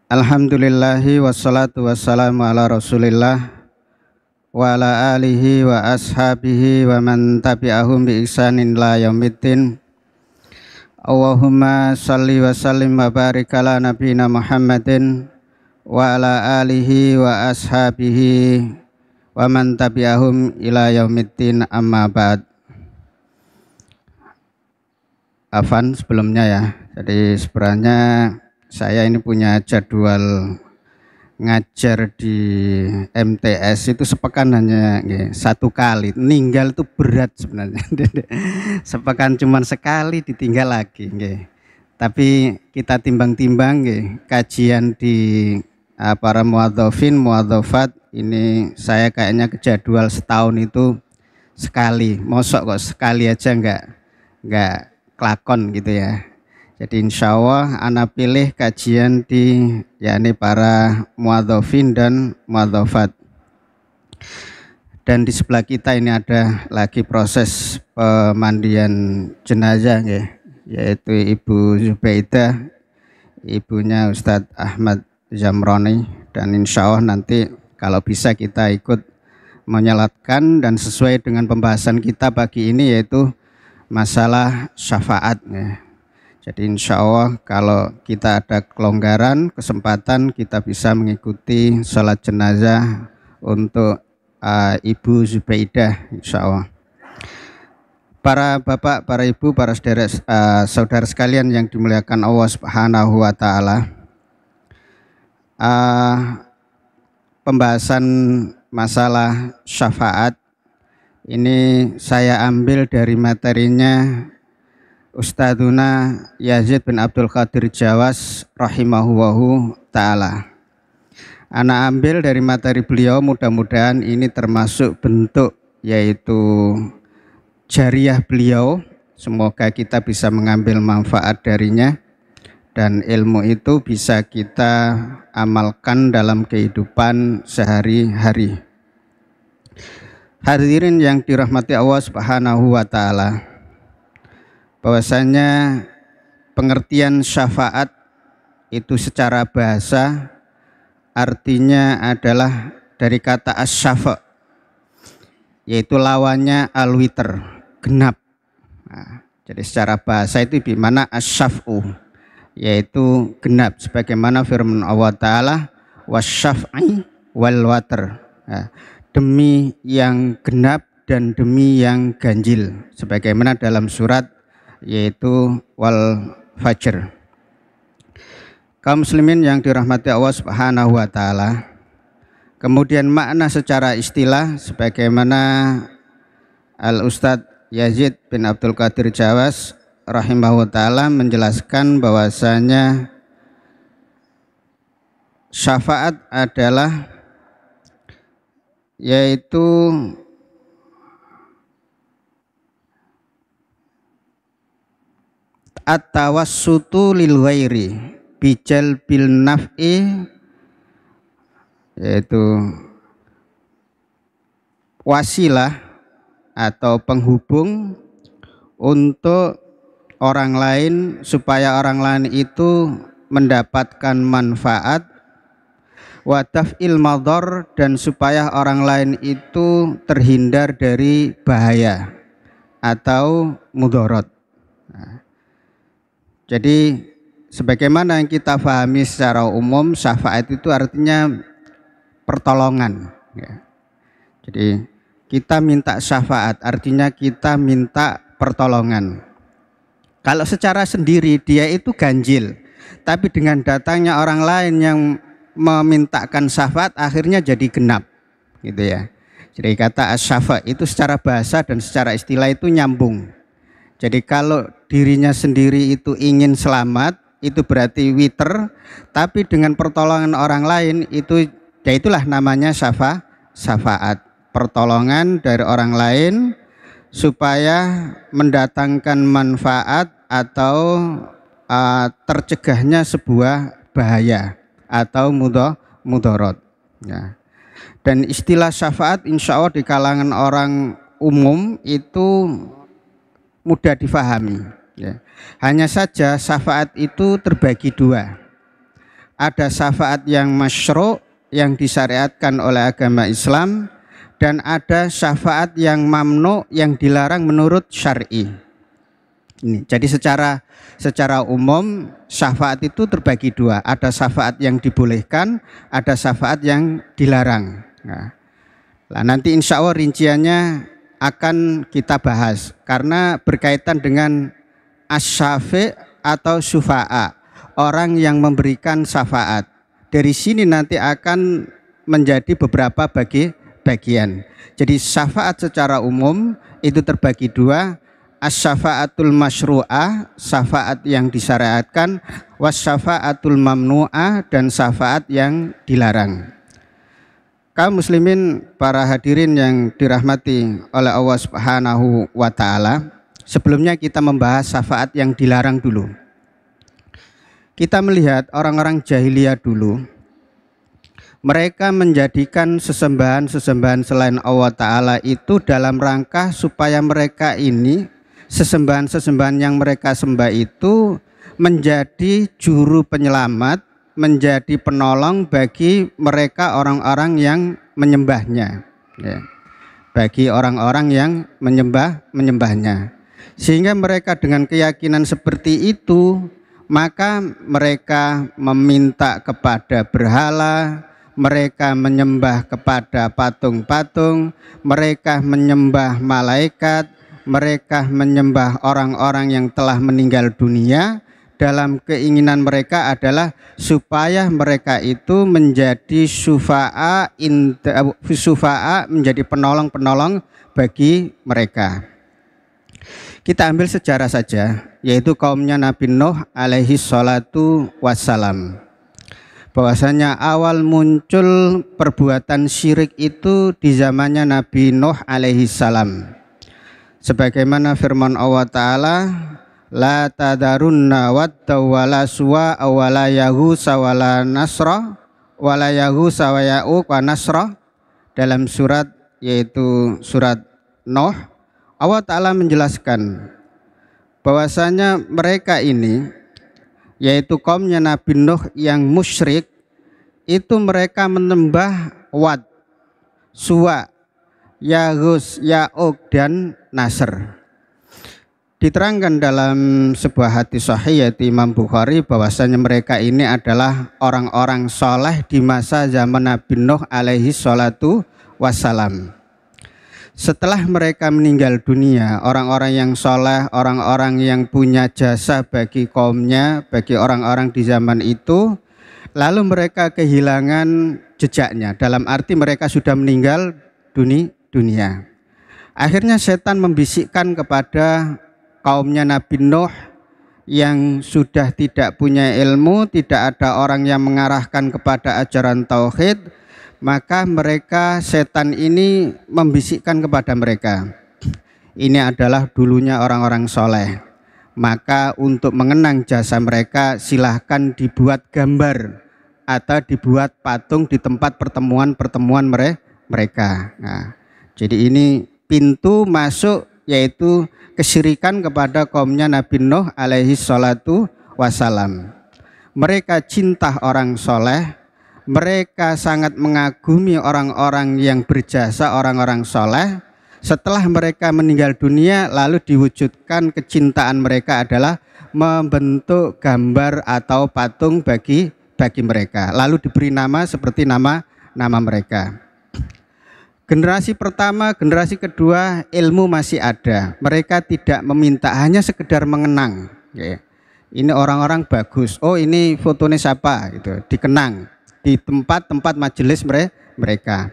Alhamdulillahi wassalatu wassalamu ala rasulillah wa ala alihi wa ashabihi wa man tabi'ahum bi ihsanin la yaumiddin. Allahumma salli wa sallim wa barik ala nabiyina Muhammadin wa ala alihi wa ashabihi wa man tabi'ahum ila yaumiddin, amma ba'd. Afan sebelumnya ya. Jadi sebenarnya saya ini punya jadwal ngajar di MTS itu sepekan hanya satu kali. Ninggal itu berat sebenarnya. Sepekan cuma sekali ditinggal lagi. Tapi kita timbang-timbang kajian di para muadzafin, muadzafat ini saya kayaknya ke jadwal setahun itu sekali. Mosok kok sekali aja enggak kelakon gitu ya. Jadi insya Allah anak pilih kajian di yakni para muadzafin dan muadzafat. Dan di sebelah kita ini ada lagi proses pemandian jenazah ya, yaitu Ibu Zubaidah, ibunya Ustadz Ahmad Zamroni. Dan insya Allah nanti kalau bisa kita ikut menyelatkan dan sesuai dengan pembahasan kita pagi ini, yaitu masalah syafaat ya. Jadi insya Allah kalau kita ada kelonggaran, kesempatan, kita bisa mengikuti sholat jenazah untuk Ibu Zubaidah insya Allah. Para bapak, para ibu, para saudara sekalian yang dimuliakan Allah Subhanahu wa Ta'ala, pembahasan masalah syafaat ini saya ambil dari materinya Ustadzuna Yazid bin Abdul Qadir Jawas rahimahullahu ta'ala. Anak ambil dari materi beliau, mudah-mudahan ini termasuk bentuk yaitu jariah beliau. Semoga kita bisa mengambil manfaat darinya dan ilmu itu bisa kita amalkan dalam kehidupan sehari-hari. Hadirin yang dirahmati Allah Subhanahu wa Ta'ala, bahwasanya pengertian syafaat itu secara bahasa artinya adalah dari kata asy-syafa', yaitu lawannya al-witr, genap. Nah, jadi secara bahasa itu bimana asy-syaf'u, yaitu genap, sebagaimana firman Allah Ta'ala wasyaf'i wal watr, nah, demi yang genap dan demi yang ganjil, sebagaimana dalam surat yaitu wal fajr. Kaum muslimin yang dirahmati Allah Subhanahu wa Ta'ala, kemudian makna secara istilah sebagaimana Al-Ustadz Yazid bin Abdul Qadir Jawas rahimahullah ta'ala menjelaskan bahwasanya syafaat adalah yaitu at-tawassutu lil ghairi bijal bil naf'i, yaitu wasilah atau penghubung untuk orang lain supaya orang lain itu mendapatkan manfaat, wa taf'il madhar, dan supaya orang lain itu terhindar dari bahaya atau mudarat. Nah, jadi sebagaimana yang kita pahami secara umum, syafaat itu artinya pertolongan ya. Jadi kita minta syafaat artinya kita minta pertolongan. Kalau secara sendiri dia itu ganjil, tapi dengan datangnya orang lain yang memintakan syafaat akhirnya jadi genap gitu ya. Jadi kata asy-syafa' itu secara bahasa dan secara istilah itu nyambung. Jadi kalau dirinya sendiri itu ingin selamat, itu berarti witr, tapi dengan pertolongan orang lain itu, ya itulah namanya syafaat, pertolongan dari orang lain supaya mendatangkan manfaat atau tercegahnya sebuah bahaya atau mudarat ya. Dan istilah syafaat insya Allah di kalangan orang umum itu mudah difahami ya. Hanya saja syafaat itu terbagi dua. ada syafaat yang masyru' yang disyariatkan oleh agama Islam, dan ada syafaat yang mamnu' yang dilarang menurut syar'i. Ini, jadi secara umum syafaat itu terbagi dua, ada syafaat yang dibolehkan, ada syafaat yang dilarang. Nah, nanti insya Allah rinciannya akan kita bahas karena berkaitan dengan asy-syafi' atau syufa'a, orang yang memberikan syafaat. Dari sini nanti akan menjadi beberapa bagian. Jadi syafaat secara umum itu terbagi dua, as-syafa'atul masyru'ah, syafaat yang disyariatkan, was-syafa'atul mamnu'ah, dan syafaat yang dilarang. Kaum muslimin, para hadirin yang dirahmati oleh Allah Subhanahu wa taala, sebelumnya kita membahas syafaat yang dilarang dulu. Kita melihat orang-orang jahiliyah dulu, mereka menjadikan sesembahan-sesembahan selain Allah taala itu dalam rangka supaya mereka ini, sesembahan-sesembahan yang mereka sembah itu menjadi juru penyelamat, menjadi penolong bagi mereka orang-orang yang menyembahnya, ya. Bagi orang-orang yang menyembahnya. Sehingga mereka dengan keyakinan seperti itu, maka mereka meminta kepada berhala, mereka menyembah kepada patung-patung, mereka menyembah malaikat, mereka menyembah orang-orang yang telah meninggal dunia. Dalam keinginan mereka adalah supaya mereka itu menjadi syufa'a, menjadi penolong-penolong bagi mereka. Kita ambil sejarah saja, yaitu kaumnya Nabi Nuh alaihi salatu wassalam. Bahwasanya awal muncul perbuatan syirik itu di zamannya Nabi Nuh alaihi salam. Sebagaimana firman Allah Ta'ala, la tadarunna wadda wala suwa wala yaghus wala nasra wala yaghus wa ya'uq wa nasra, dalam surat yaitu surat Nuh. Allah Ta'ala menjelaskan bahwasanya mereka ini, yaitu kaumnya Nabi Nuh yang musyrik, itu mereka menyembah Wad, Suwa, Yaghus, Ya'uq, dan Nasr. Diterangkan dalam sebuah hadis sahih yaitu Imam Bukhari bahwasanya mereka ini adalah orang-orang soleh di masa zaman Nabi Nuh alaihi salatu wassalam. Setelah mereka meninggal dunia, orang-orang yang soleh, orang-orang yang punya jasa bagi kaumnya, bagi orang-orang di zaman itu, lalu mereka kehilangan jejaknya, dalam arti mereka sudah meninggal dunia. Akhirnya setan membisikkan kepada kaumnya Nabi Nuh yang sudah tidak punya ilmu, tidak ada orang yang mengarahkan kepada ajaran tauhid, maka mereka, setan ini membisikkan kepada mereka, ini adalah dulunya orang-orang soleh, maka untuk mengenang jasa mereka silahkan dibuat gambar atau dibuat patung di tempat pertemuan mereka. Nah, jadi ini pintu masuk, yaitu kesyirikan kepada kaumnya Nabi Nuh alaihi salatu wassalam. Mereka cinta orang soleh, mereka sangat mengagumi orang-orang yang berjasa, orang-orang soleh. Setelah mereka meninggal dunia, lalu diwujudkan kecintaan mereka adalah membentuk gambar atau patung bagi mereka, lalu diberi nama seperti nama mereka. Generasi pertama, generasi kedua, ilmu masih ada. Mereka tidak meminta, hanya sekedar mengenang. Ini orang-orang bagus. Oh, ini fotonya siapa? Itu dikenang di tempat-tempat majelis mereka.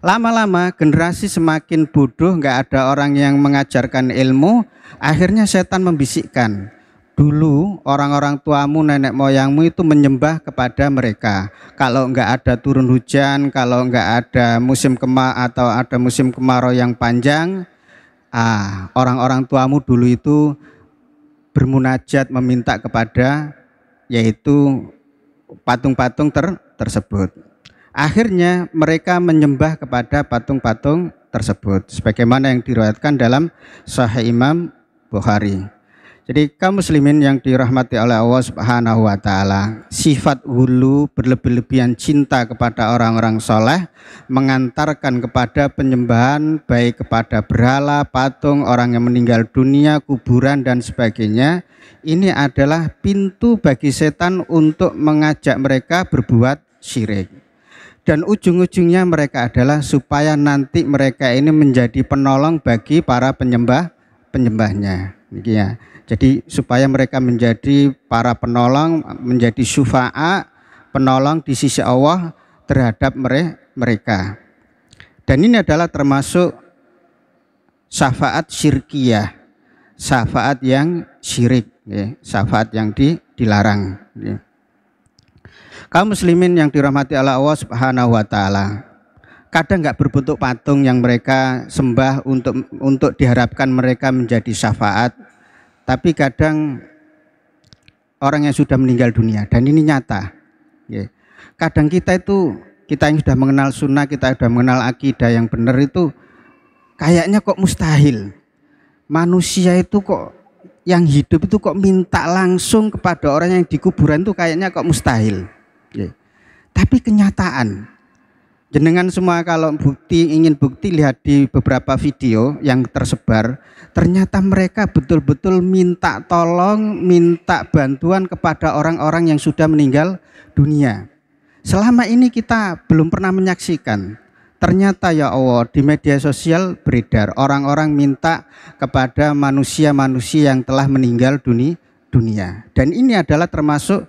Lama-lama generasi semakin bodoh, nggak ada orang yang mengajarkan ilmu. Akhirnya setan membisikkan. Dulu orang-orang tuamu, nenek moyangmu itu menyembah kepada mereka. Kalau enggak ada turun hujan, kalau enggak ada musim atau ada musim kemarau yang panjang, orang-orang tuamu dulu itu bermunajat meminta kepada, yaitu patung-patung tersebut. Akhirnya mereka menyembah kepada patung-patung tersebut, sebagaimana yang diriwayatkan dalam Sahih Imam Bukhari. Jadi kaum muslimin yang dirahmati oleh Allah Subhanahu wa taala, sifat hulu berlebih-lebihan cinta kepada orang-orang soleh mengantarkan kepada penyembahan baik kepada berhala, patung, orang yang meninggal dunia, kuburan dan sebagainya. Ini adalah pintu bagi setan untuk mengajak mereka berbuat syirik. Dan ujung-ujungnya mereka adalah supaya nanti mereka ini menjadi penolong bagi para penyembahnya. Ya. Jadi supaya mereka menjadi para penolong, menjadi syufa'a, penolong di sisi Allah terhadap mereka. Dan ini adalah termasuk syafaat syirkiyah, syafaat yang syirik, ya, syafaat yang dilarang. Ya. Kaum muslimin yang dirahmati oleh Allah Subhanahu wa taala, kadang nggak berbentuk patung yang mereka sembah untuk diharapkan mereka menjadi syafaat, tapi kadang orang yang sudah meninggal dunia, dan ini nyata. Ya. Kadang kita yang sudah mengenal sunnah, kita sudah mengenal akidah yang benar itu, kayaknya kok mustahil. Manusia itu kok yang hidup itu kok minta langsung kepada orang yang di kuburan itu kayaknya kok mustahil. Ya. Tapi kenyataan, jenengan semua kalau ingin bukti lihat di beberapa video yang tersebar, ternyata mereka betul-betul minta tolong, minta bantuan kepada orang-orang yang sudah meninggal dunia. Selama ini kita belum pernah menyaksikan. Ternyata ya Allah, di media sosial beredar orang-orang minta kepada manusia-manusia yang telah meninggal dunia. Dan ini adalah termasuk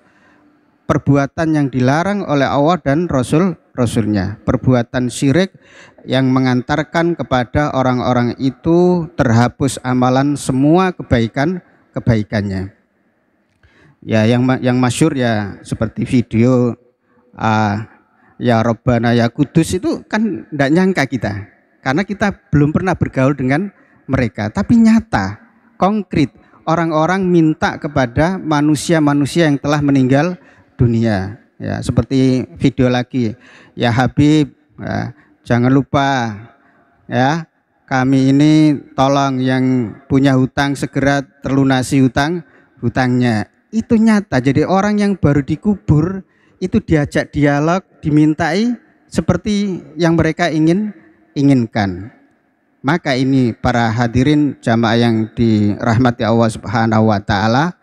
perbuatan yang dilarang oleh Allah dan Rasulnya, perbuatan syirik yang mengantarkan kepada orang-orang itu terhapus amalan semua kebaikannya. Ya, yang masyhur ya seperti video ya Robbana ya Kudus itu kan tidak nyangka kita, karena kita belum pernah bergaul dengan mereka, tapi nyata, konkret, orang-orang minta kepada manusia-manusia yang telah meninggal dunia. Ya, seperti video lagi, ya Habib, ya, jangan lupa ya, kami ini tolong yang punya hutang segera terlunasi hutangnya. Itu nyata. Jadi orang yang baru dikubur itu diajak dialog, dimintai seperti yang mereka inginkan. Maka ini para hadirin jamaah yang dirahmati Allah Subhanahu wa taala,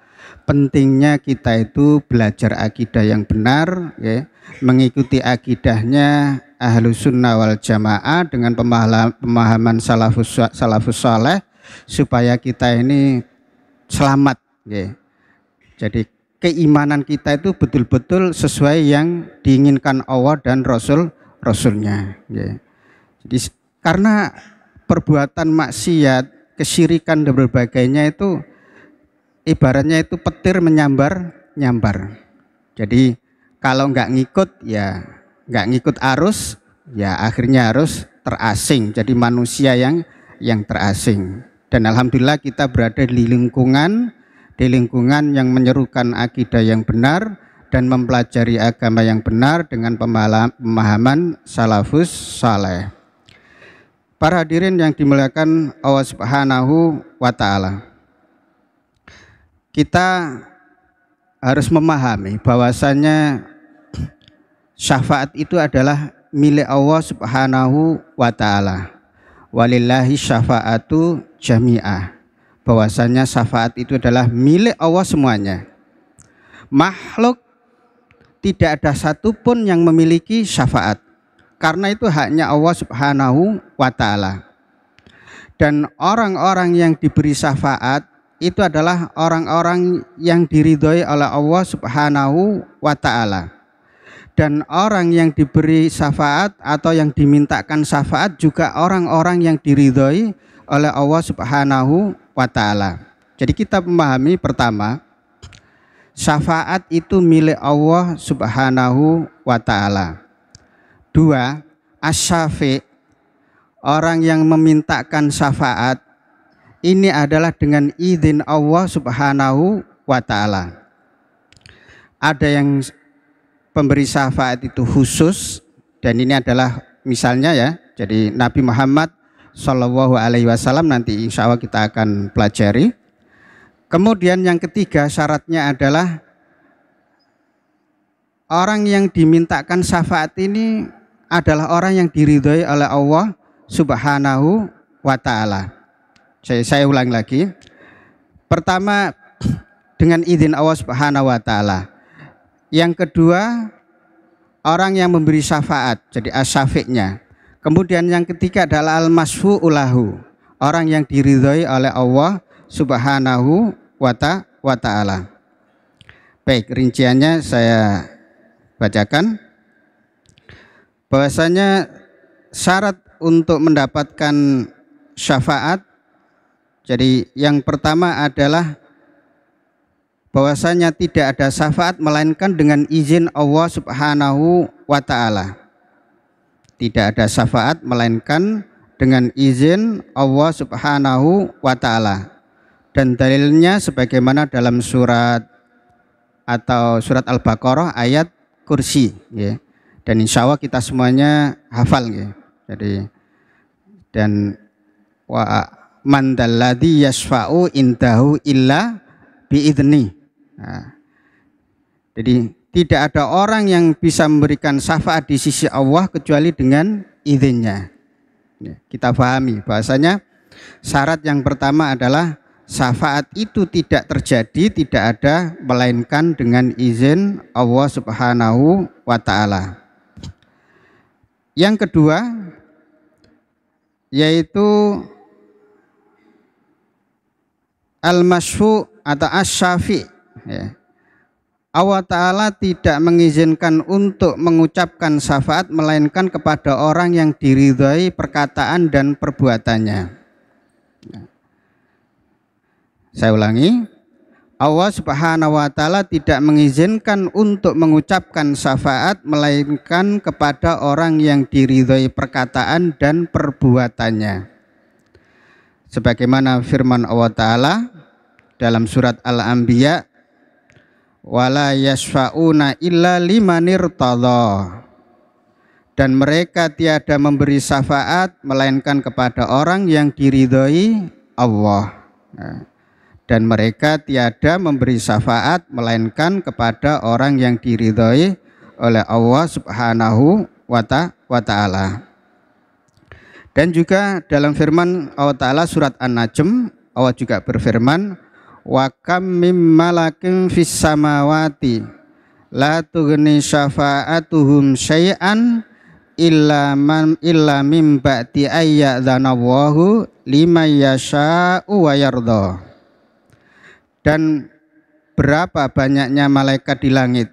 pentingnya kita itu belajar akidah yang benar, ya, mengikuti akidahnya Ahlus Sunnah wal Jamaah dengan pemahaman salafus saleh supaya kita ini selamat, ya. Jadi keimanan kita itu betul-betul sesuai yang diinginkan Allah dan Rasulnya, ya. Jadi karena perbuatan maksiat, kesyirikan dan berbagainya itu ibaratnya itu petir menyambar. Jadi kalau nggak ngikut ya nggak ngikut arus, ya akhirnya harus terasing. Jadi manusia yang terasing. Dan alhamdulillah kita berada di lingkungan yang menyerukan akidah yang benar dan mempelajari agama yang benar dengan pemahaman salafus saleh. Para hadirin yang dimuliakan Allah Subhanahu wa taala, kita harus memahami bahwasanya syafaat itu adalah milik Allah Subhanahu wa taala. Walillahi syafa'atu jami'ah. Bahwasanya syafaat itu adalah milik Allah semuanya. Makhluk tidak ada satupun yang memiliki syafaat, karena itu haknya Allah Subhanahu wa taala. Dan orang-orang yang diberi syafaat itu adalah orang-orang yang diridhoi oleh Allah Subhanahu wa taala. Dan orang yang diberi syafaat atau yang dimintakan syafaat juga orang-orang yang diridhoi oleh Allah Subhanahu wa taala. Jadi kita memahami pertama, syafaat itu milik Allah Subhanahu wa taala. Dua, asy-syafi', orang yang memintakan syafaat ini adalah dengan izin Allah Subhanahu wa taala. Ada yang pemberi syafaat itu khusus, dan ini adalah misalnya ya, jadi Nabi Muhammad Shallallahu Alaihi Wasallam, nanti insya Allah kita akan pelajari. Kemudian yang ketiga syaratnya adalah orang yang dimintakan syafaat ini adalah orang yang diridhoi oleh Allah Subhanahu wa ta'ala. Saya ulang lagi. Pertama, dengan izin Allah Subhanahu wa ta'ala. Yang kedua, orang yang memberi syafaat, jadi asyafi'nya. Kemudian yang ketiga adalah al-masfu'u lahu, orang yang diridhoi oleh Allah Subhanahu wa ta'ala. Baik, rinciannya saya bacakan. Bahwasanya syarat untuk mendapatkan syafaat, jadi yang pertama adalah bahwasanya tidak ada syafaat melainkan dengan izin Allah Subhanahu wa ta'ala. Tidak ada syafaat melainkan dengan izin Allah Subhanahu wa ta'ala. Dan dalilnya sebagaimana dalam surat Al-Baqarah ayat kursi, ya. Dan insya Allah kita semuanya hafal, ya. Jadi dan wa man dalladzi yasfa'u indahu illa biidzni. Nah, jadi tidak ada orang yang bisa memberikan syafaat di sisi Allah kecuali dengan izinnya. Ya, kita pahami bahasanya syarat yang pertama adalah syafaat itu tidak terjadi, tidak ada melainkan dengan izin Allah Subhanahu wa ta'ala. Yang kedua yaitu al-masfu' atau asy-syafi', ya. Allah Ta'ala tidak mengizinkan untuk mengucapkan syafaat melainkan kepada orang yang diridhai perkataan dan perbuatannya. Saya ulangi, Allah Subhanahu wa ta'ala tidak mengizinkan untuk mengucapkan syafaat melainkan kepada orang yang diridhai perkataan dan perbuatannya. Sebagaimana firman Allah Ta'ala dalam surat Al-Anbiya, wala yasfa'una illa limanirtadha, dan mereka tiada memberi syafaat melainkan kepada orang yang diridhai Allah. Dan mereka tiada memberi syafaat melainkan kepada orang yang diridhai oleh Allah Subhanahu wa ta'ala. Dan juga dalam firman Allah Ta'ala surat An-Najm, Allah juga berfirman, wa kam mim malakin fis samawati la tughni syafa'atuhum syai'an illa mim ba'di ayyadzanallahu liman yasha'u wa yarda. Dan berapa banyaknya malaikat di langit,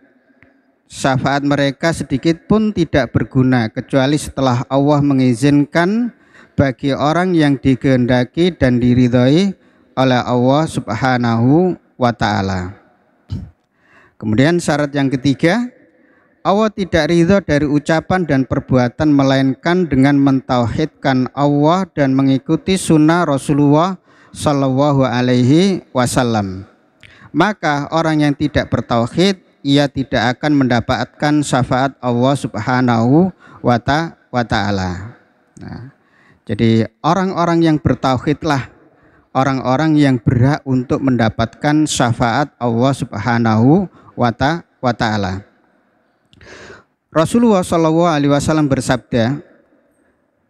syafaat mereka sedikit pun tidak berguna kecuali setelah Allah mengizinkan bagi orang yang dikehendaki dan diridhai oleh Allah Subhanahu wa ta'ala. Kemudian syarat yang ketiga, Allah tidak ridho dari ucapan dan perbuatan melainkan dengan mentauhidkan Allah dan mengikuti sunnah Rasulullah Sallallahu alaihi wasallam. Maka orang yang tidak bertauhid, ia tidak akan mendapatkan syafaat Allah Subhanahu wa ta'ala. Nah, jadi orang-orang yang bertauhidlah orang-orang yang berhak untuk mendapatkan syafaat Allah Subhanahu wa ta'ala. Rasulullah Sallallahu alaihi wasallam bersabda,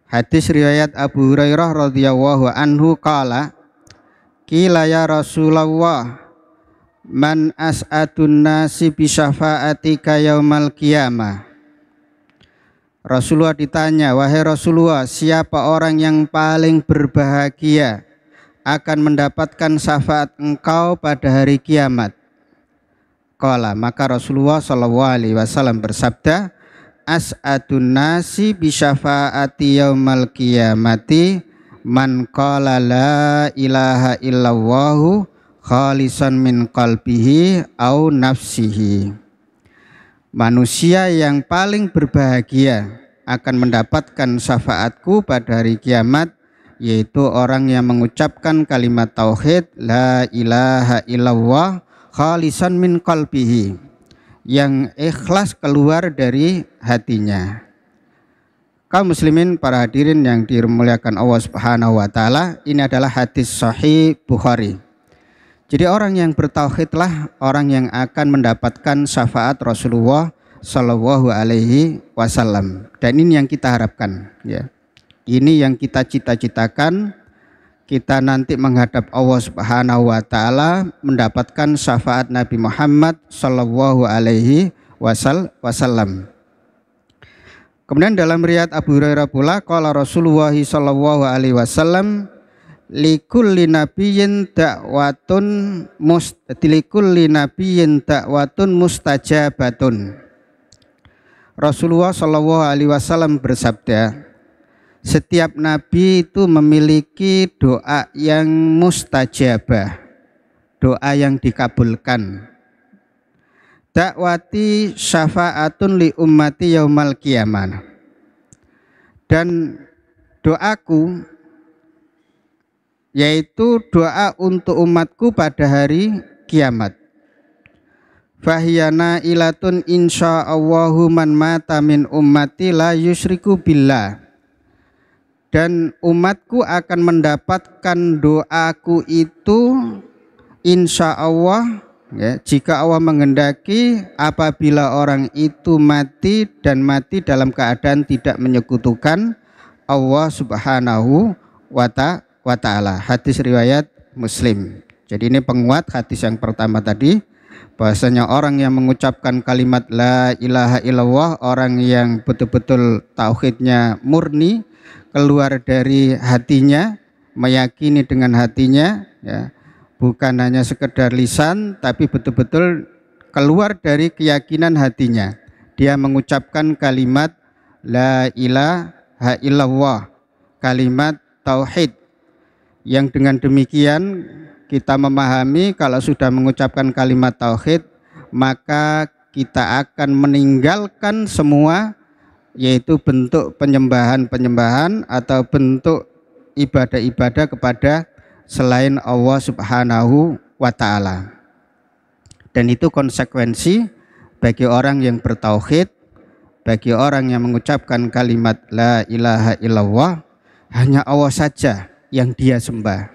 hadis riwayat Abu Hurairah radhiyallahu anhu qala, qila ya Rasulullah, man as'adun nasi bi syafa'atika yaumal qiyamah. Rasulullah ditanya, wahai Rasulullah, siapa orang yang paling berbahagia akan mendapatkan syafaat engkau pada hari kiamat? Qala, maka Rasulullah sallallahu alaihi wasallam bersabda, as'adun nasi bi syafa'ati yaumal qiyamati man qala la ilaha illallahu khalisan min qalbihi au nafsihi. Manusia yang paling berbahagia akan mendapatkan syafaatku pada hari kiamat yaitu orang yang mengucapkan kalimat tauhid la ilaha illallah khalisan min qalbihi, yang ikhlas keluar dari hatinya. Kaum muslimin, para hadirin yang dimuliakan Allah Subhanahu wa ta'ala, ini adalah hadis sahih Bukhari. Jadi orang yang bertauhidlah orang yang akan mendapatkan syafaat Rasulullah Shallallahu Alaihi Wasallam. Dan ini yang kita harapkan, ya. Ini yang kita cita-citakan, kita nanti menghadap Allah Subhanahu wa taala mendapatkan syafaat Nabi Muhammad Shallallahu Alaihi Wasallam. Kemudian dalam riwayat Abu Hurairah pula qala Rasulullah Shallallahu Alaihi Wasallam likulli nabiyyin da'watun mustajabatun. Rasulullah Shallallahu Alaihi Wasallam bersabda, setiap nabi itu memiliki doa yang mustajabah, doa yang dikabulkan. Dakwati syafaatun li ummati yaumal qiyamah. Dan doaku yaitu doa untuk umatku pada hari kiamat. Fahyana ilatun insyaallahu man mata min ummati la yusyriku billah. Dan umatku akan mendapatkan doaku itu insya Allah, ya, jika Allah menghendaki, apabila orang itu mati dan mati dalam keadaan tidak menyekutukan Allah Subhanahu wa ta'ala. Hadis riwayat Muslim. Jadi ini penguat hadis yang pertama tadi, bahwasanya orang yang mengucapkan kalimat la ilaha illallah, orang yang betul-betul tauhidnya murni, keluar dari hatinya, meyakini dengan hatinya, ya, bukan hanya sekedar lisan, tapi betul-betul keluar dari keyakinan hatinya. Dia mengucapkan kalimat la ilaha illallah, kalimat tauhid. Yang dengan demikian kita memahami kalau sudah mengucapkan kalimat tauhid, maka kita akan meninggalkan semua, yaitu bentuk penyembahan-penyembahan atau bentuk ibadah-ibadah kepada selain Allah Subhanahu wa ta'ala. Dan itu konsekuensi bagi orang yang bertauhid, bagi orang yang mengucapkan kalimat la ilaha illallah, hanya Allah saja yang dia sembah,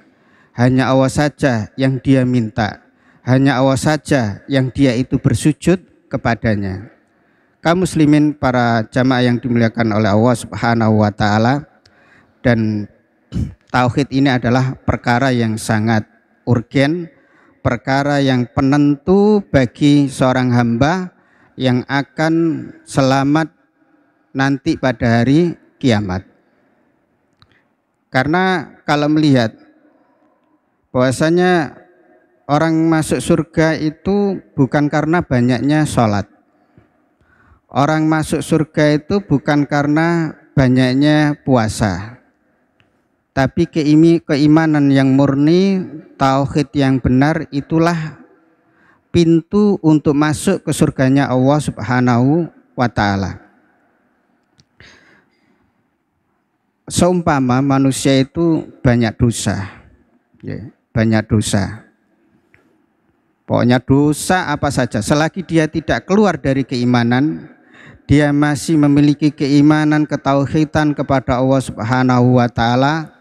hanya Allah saja yang dia minta, hanya Allah saja yang dia itu bersujud kepadanya. Kaum muslimin para jamaah yang dimuliakan oleh Allah Subhanahu wa ta'ala, dan tauhid ini adalah perkara yang sangat urgen, perkara yang penentu bagi seorang hamba yang akan selamat nanti pada hari kiamat. Karena kalau melihat bahwasanya orang masuk surga itu bukan karena banyaknya sholat. Orang masuk surga itu bukan karena banyaknya puasa, tapi keimanan yang murni, tauhid yang benar, itulah pintu untuk masuk ke surganya Allah Subhanahu wa ta'ala. Seumpama manusia itu banyak dosa, ya, banyak dosa. Pokoknya dosa apa saja, selagi dia tidak keluar dari keimanan, dia masih memiliki keimanan, ketauhidan kepada Allah Subhanahu wa ta'ala,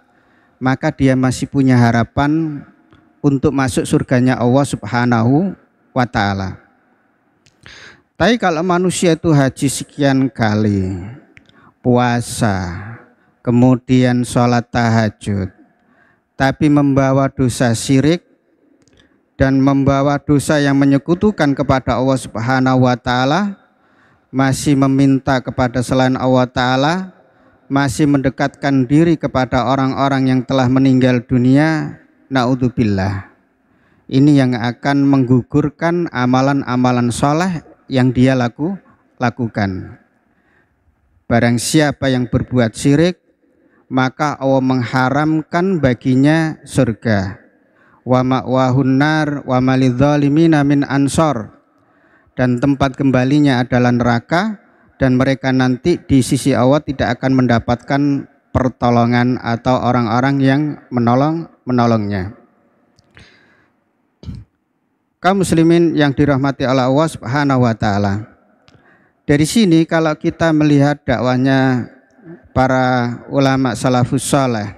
maka dia masih punya harapan untuk masuk surganya Allah Subhanahu wa ta'ala. Tapi kalau manusia itu haji sekian kali, puasa, kemudian sholat tahajud, tapi membawa dosa syirik dan membawa dosa yang menyekutukan kepada Allah Subhanahu wa ta'ala, masih meminta kepada selain Allah Ta'ala, masih mendekatkan diri kepada orang-orang yang telah meninggal dunia, na'udzubillah. Ini yang akan menggugurkan amalan-amalan soleh yang dia lakukan. Barang siapa yang berbuat syirik, maka Allah mengharamkan baginya surga. Wa ma'wahun nar wa malidzalimina min ansor. Dan tempat kembalinya adalah neraka, dan mereka nanti di sisi Allah tidak akan mendapatkan pertolongan atau orang-orang yang menolongnya. Kaum muslimin yang dirahmati oleh Allah Subhanahu wa ta'ala, dari sini kalau kita melihat dakwanya para ulama salafus saleh,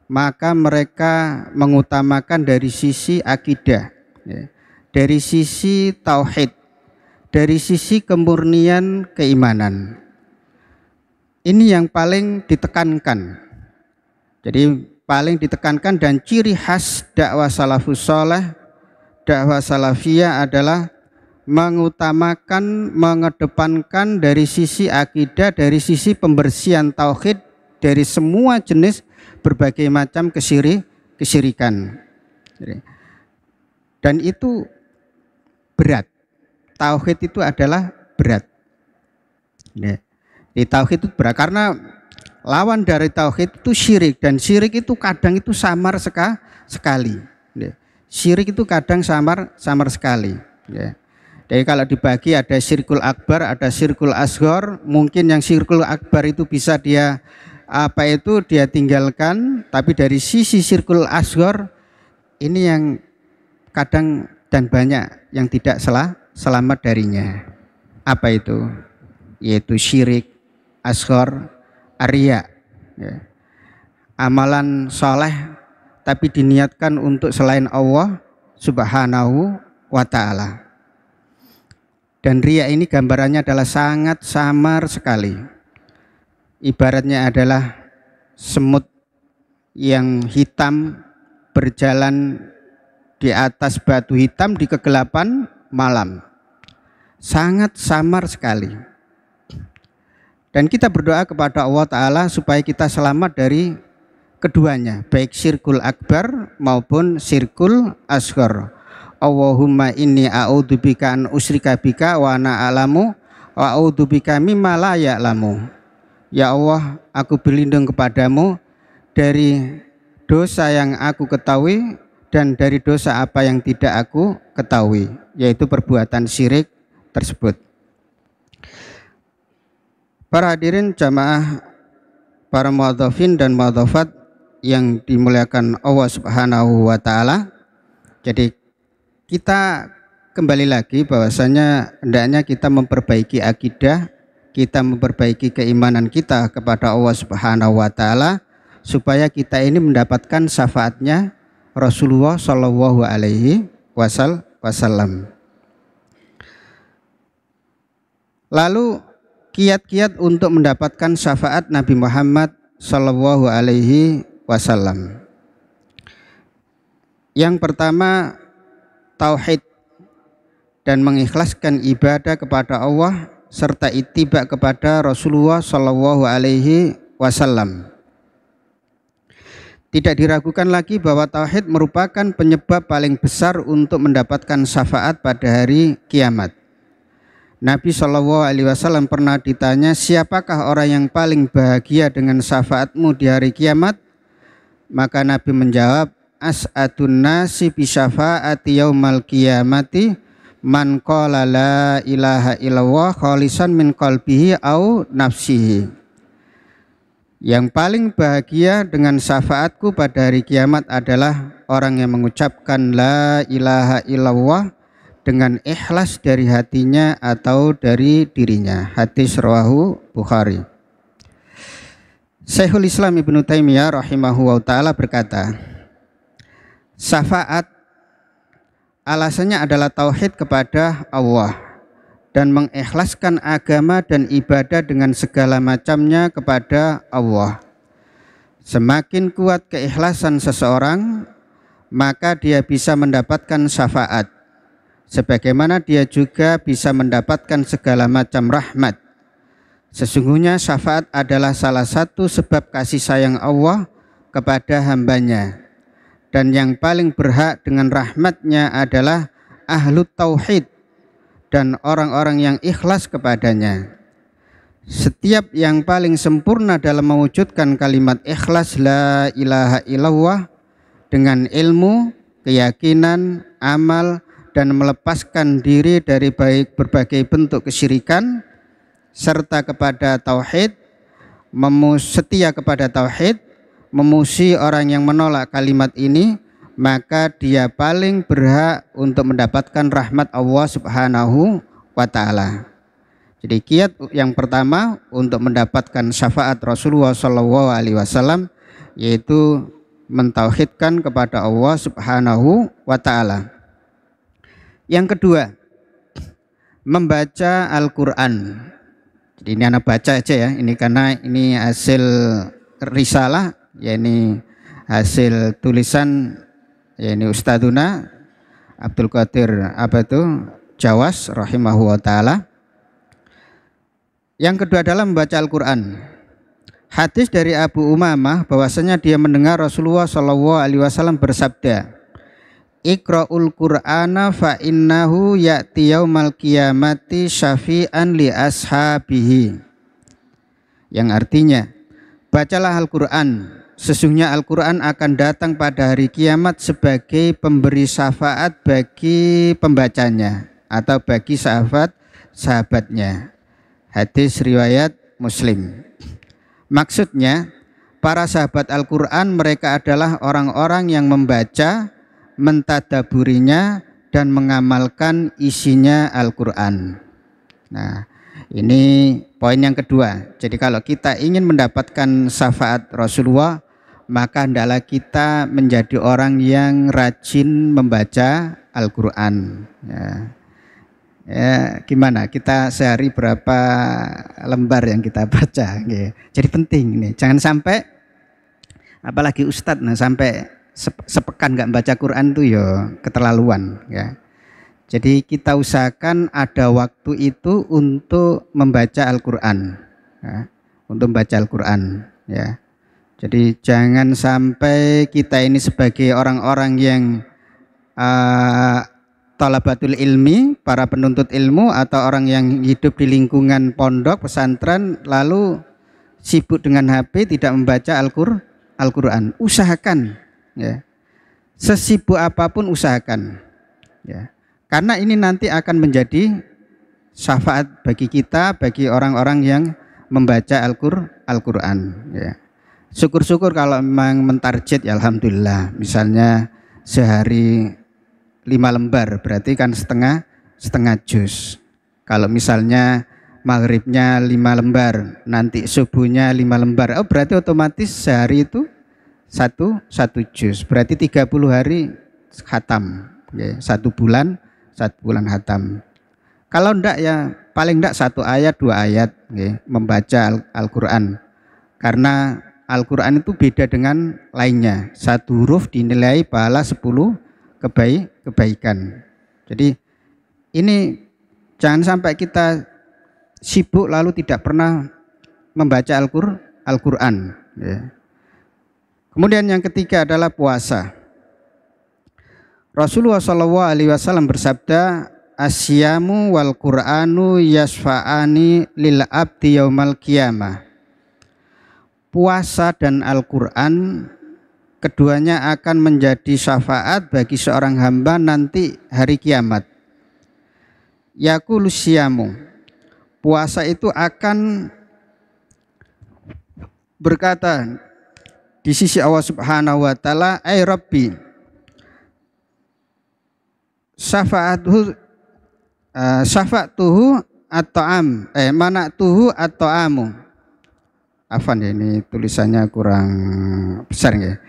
maka mereka mengutamakan dari sisi akidah, ya, dari sisi tauhid, dari sisi kemurnian keimanan. Ini yang paling ditekankan. Jadi paling ditekankan dan ciri khas dakwah salafus saleh, dakwah salafiyah adalah mengutamakan, mengedepankan dari sisi akidah, dari sisi pembersihan tauhid dari semua jenis berbagai macam kesyirikan. Dan itu berat. Tauhid itu adalah berat. Di tauhid itu berat karena lawan dari tauhid itu syirik, dan syirik itu kadang itu samar sekali. Syirik itu kadang samar sekali. Jadi kalau dibagi ada syirkul akbar, ada syirkul asghar. Mungkin yang syirkul akbar itu bisa dia dia tinggalkan, tapi dari sisi syirkul asghar ini yang kadang dan banyak yang tidak selamat darinya. Apa itu? Yaitu syirik asghar, riya, ya. Amalan soleh tapi diniatkan untuk selain Allah Subhanahu wa ta'ala. Dan riya ini gambarannya adalah sangat samar sekali. Ibaratnya adalah semut yang hitam berjalan di atas batu hitam di kegelapan malam. Sangat samar sekali. Dan kita berdoa kepada Allah Ta'ala supaya kita selamat dari keduanya, baik syirkul akbar maupun syirkul asghar. Allahumma inni a'udzubika an usyrika bika wa ana a'lamu wa a'udzubika mimma la ya'lamu. Ya Allah, aku berlindung kepadamu dari dosa yang aku ketahui dan dari dosa apa yang tidak aku ketahui, yaitu perbuatan syirik tersebut. Para hadirin jamaah, para muadzafin dan muadzafat yang dimuliakan Allah Subhanahu wa ta'ala. Jadi kita kembali lagi bahwasanya hendaknya kita memperbaiki akidah, kita memperbaiki keimanan kita kepada Allah Subhanahu wa ta'ala supaya kita ini mendapatkan syafaatnya Rasulullah Shallallahu alaihi wasallam. Lalu kiat-kiat untuk mendapatkan syafaat Nabi Muhammad Sallallahu alaihi wasallam. Yang pertama, tauhid dan mengikhlaskan ibadah kepada Allah serta ittiba kepada Rasulullah Sallallahu alaihi wasallam. Tidak diragukan lagi bahwa tauhid merupakan penyebab paling besar untuk mendapatkan syafaat pada hari kiamat. Nabi Shallallahu alaihi wasallam pernah ditanya, siapakah orang yang paling bahagia dengan syafaatmu di hari kiamat? Maka Nabi menjawab, as'adun nasi bi syafaati yaumal qiyamati man qala la ilaha illallah khalisan min qalbihi au nafsihi. Yang paling bahagia dengan syafaatku pada hari kiamat adalah orang yang mengucapkan la ilaha illallah dengan ikhlas dari hatinya atau dari dirinya. Hadis rawahu Bukhari. Syekhul Islam Ibnu Taimiyah rahimahu ta'ala berkata, syafaat alasannya adalah tauhid kepada Allah dan mengikhlaskan agama dan ibadah dengan segala macamnya kepada Allah. Semakin kuat keikhlasan seseorang, maka dia bisa mendapatkan syafaat, sebagaimana dia juga bisa mendapatkan segala macam rahmat. Sesungguhnya syafaat adalah salah satu sebab kasih sayang Allah kepada hambanya, dan yang paling berhak dengan rahmatnya adalah ahlut tauhid dan orang-orang yang ikhlas kepadanya. Setiap yang paling sempurna dalam mewujudkan kalimat ikhlas la ilaha illallah dengan ilmu, keyakinan, amal, dan melepaskan diri dari berbagai bentuk kesyirikan serta kepada tauhid, setia kepada tauhid, memuji orang yang menolak kalimat ini, maka dia paling berhak untuk mendapatkan rahmat Allah Subhanahu wa ta'ala. Jadi kiat yang pertama untuk mendapatkan syafaat Rasulullah Shallallahu alaihi wasallam yaitu mentauhidkan kepada Allah Subhanahu wa taala. Yang kedua, membaca Al-Qur'an. Jadi ini anak baca aja ya, ini karena ini hasil risalah, ya ini hasil tulisan, ya ini Ustadzuna Abdul Qadir Jawas rahimahu wa ta'ala. Yang kedua adalah membaca Al-Qur'an. Hadis dari Abu Umamah bahwasanya dia mendengar Rasulullah SAW bersabda, Iqra'ul Qur'ana fa innahu ya'ti yaumal qiyamati syafi'an li ashabihi. Yang artinya, bacalah Al-Qur'an, sesungguhnya Al-Qur'an akan datang pada hari kiamat sebagai pemberi syafaat bagi pembacanya atau bagi sahabatnya. Hadis riwayat Muslim. Maksudnya, para sahabat Al-Qur'an mereka adalah orang-orang yang membaca, mentadaburinya dan mengamalkan isinya Al-Qur'an. Nah, ini poin yang kedua. Jadi kalau kita ingin mendapatkan syafaat Rasulullah, maka hendaklah kita menjadi orang yang rajin membaca Al-Qur'an. Ya, gimana? Kita sehari berapa lembar yang kita baca? Jadi penting nih, jangan sampai apalagi Ustadz, sampai sepekan nggak baca Quran tuh ya keterlaluan ya. Jadi kita usahakan ada waktu itu untuk membaca Al-Quran ya, untuk membaca Al-Quran ya. Jadi jangan sampai kita ini sebagai orang-orang yang talabatul ilmi, para penuntut ilmu atau orang yang hidup di lingkungan pondok pesantren lalu sibuk dengan HP, tidak membaca Al-Quran. Usahakan ya, sesibuk apapun usahakan ya, karena ini nanti akan menjadi syafaat bagi kita, bagi orang-orang yang membaca Al-Quran ya. Syukur-syukur kalau memang mentarget ya alhamdulillah, misalnya sehari 5 lembar berarti kan setengah juz. Kalau misalnya maghribnya 5 lembar, nanti subuhnya 5 lembar, berarti otomatis sehari itu satu juz, berarti 30 hari khatam ya, 1 bulan khatam. Kalau enggak ya paling enggak 1 ayat 2 ayat ya, membaca Al-Quran, karena Al-Quran itu beda dengan lainnya, 1 huruf dinilai pahala 10 kebaikan. Jadi ini jangan sampai kita sibuk lalu tidak pernah membaca Al-Quran ya. Kemudian yang ketiga adalah puasa. Rasulullah SAW bersabda, Asyamu wal Qur'anu yasfa'ani lil abdi yaumal qiyamah. Puasa dan Al-Quran keduanya akan menjadi syafaat bagi seorang hamba nanti hari kiamat. Yaqulu syamu, puasa itu akan berkata di sisi Allah Subhanahu wa taala, ay Rabbi, syafa'tuhu at-ta'am, mana'tuhu at-ta'amu. Afan ya, ini tulisannya kurang besar ya.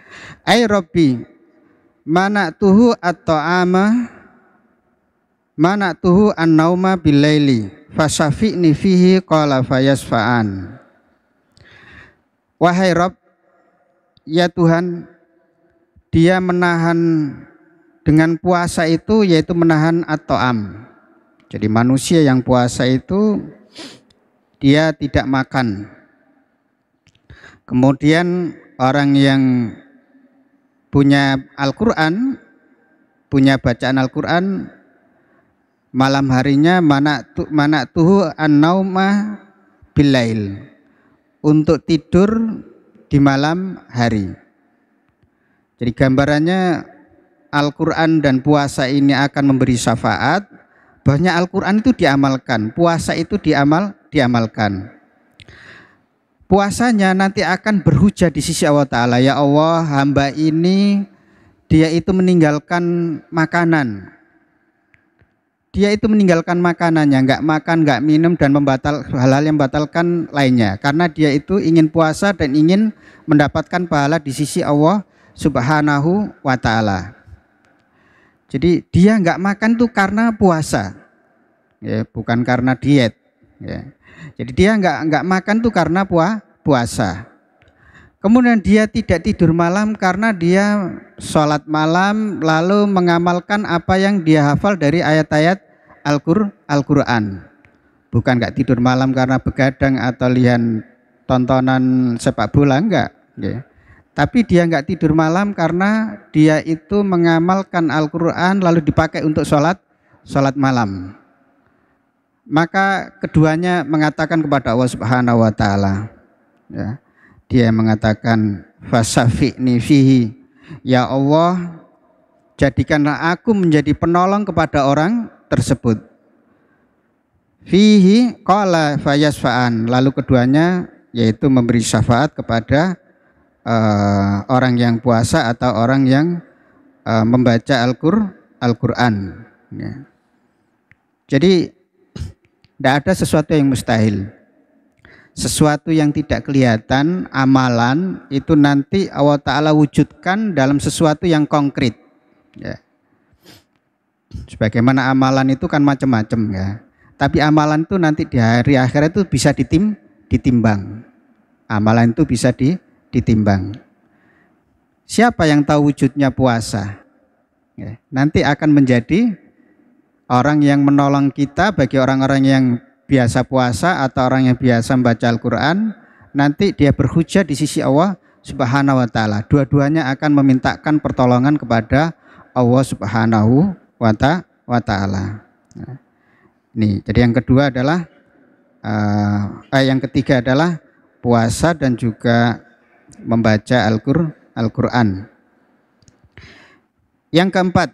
Ay Rabbi, mana'tuhu at-ta'ama, mana'tuhu an-nauma bil-laili, fasyafi'ni fihi qala fayasfa'an. Wahai Rabb, ya Tuhan, dia menahan dengan puasa itu, yaitu menahan at-ta'am. Jadi manusia yang puasa itu dia tidak makan. Kemudian orang yang punya Al-Quran, punya bacaan Al-Quran, malam harinya mana'tuhu an-nauma bil-lail, untuk tidur di malam hari. Jadi gambarannya Al-Quran dan puasa ini akan memberi syafaat, bahwasanya Al-Quran itu diamalkan, puasa itu diamalkan. Puasanya nanti akan berhujah di sisi Allah Ta'ala. Ya Allah, hamba ini dia itu meninggalkan makanan. Dia itu meninggalkan makanannya, nggak makan, nggak minum, dan hal-hal yang membatalkan lainnya. Karena dia itu ingin puasa dan ingin mendapatkan pahala di sisi Allah Subhanahu wa ta'ala. Jadi dia nggak makan tuh karena puasa, ya, bukan karena diet. Ya. Jadi dia nggak makan tuh karena puasa. Kemudian dia tidak tidur malam karena dia sholat malam lalu mengamalkan apa yang dia hafal dari ayat-ayat Al-Quran. Bukan nggak tidur malam karena begadang atau lihat tontonan sepak bola, enggak. Ya. Tapi dia nggak tidur malam karena dia itu mengamalkan Al-Quran lalu dipakai untuk sholat malam. Maka keduanya mengatakan kepada Allah Subhanahu wa ta'ala, ya, dia mengatakan fasafi'ni fihi, ya Allah jadikanlah aku menjadi penolong kepada orang tersebut. Fihi qala fayasfa'an, lalu keduanya yaitu memberi syafaat kepada orang yang puasa atau orang yang membaca Al-Quran. Ya. Jadi tidak ada sesuatu yang mustahil. Sesuatu yang tidak kelihatan, amalan itu nanti Allah Ta'ala wujudkan dalam sesuatu yang konkret. Ya. Sebagaimana amalan itu kan macam-macam, ya. Tapi amalan itu nanti di hari akhirat itu bisa ditimbang. Amalan itu bisa ditimbang. Siapa yang tahu wujudnya puasa? Ya. Nanti akan menjadi orang yang menolong kita bagi orang-orang yang biasa puasa atau orang yang biasa membaca Al-Quran. Nanti dia berhujjah di sisi Allah Subhanahu wa ta'ala. Dua-duanya akan memintakan pertolongan kepada Allah Subhanahu wa ta'ala. Nah, ini jadi yang kedua adalah yang ketiga adalah puasa dan juga membaca Al-Quran. Yang keempat,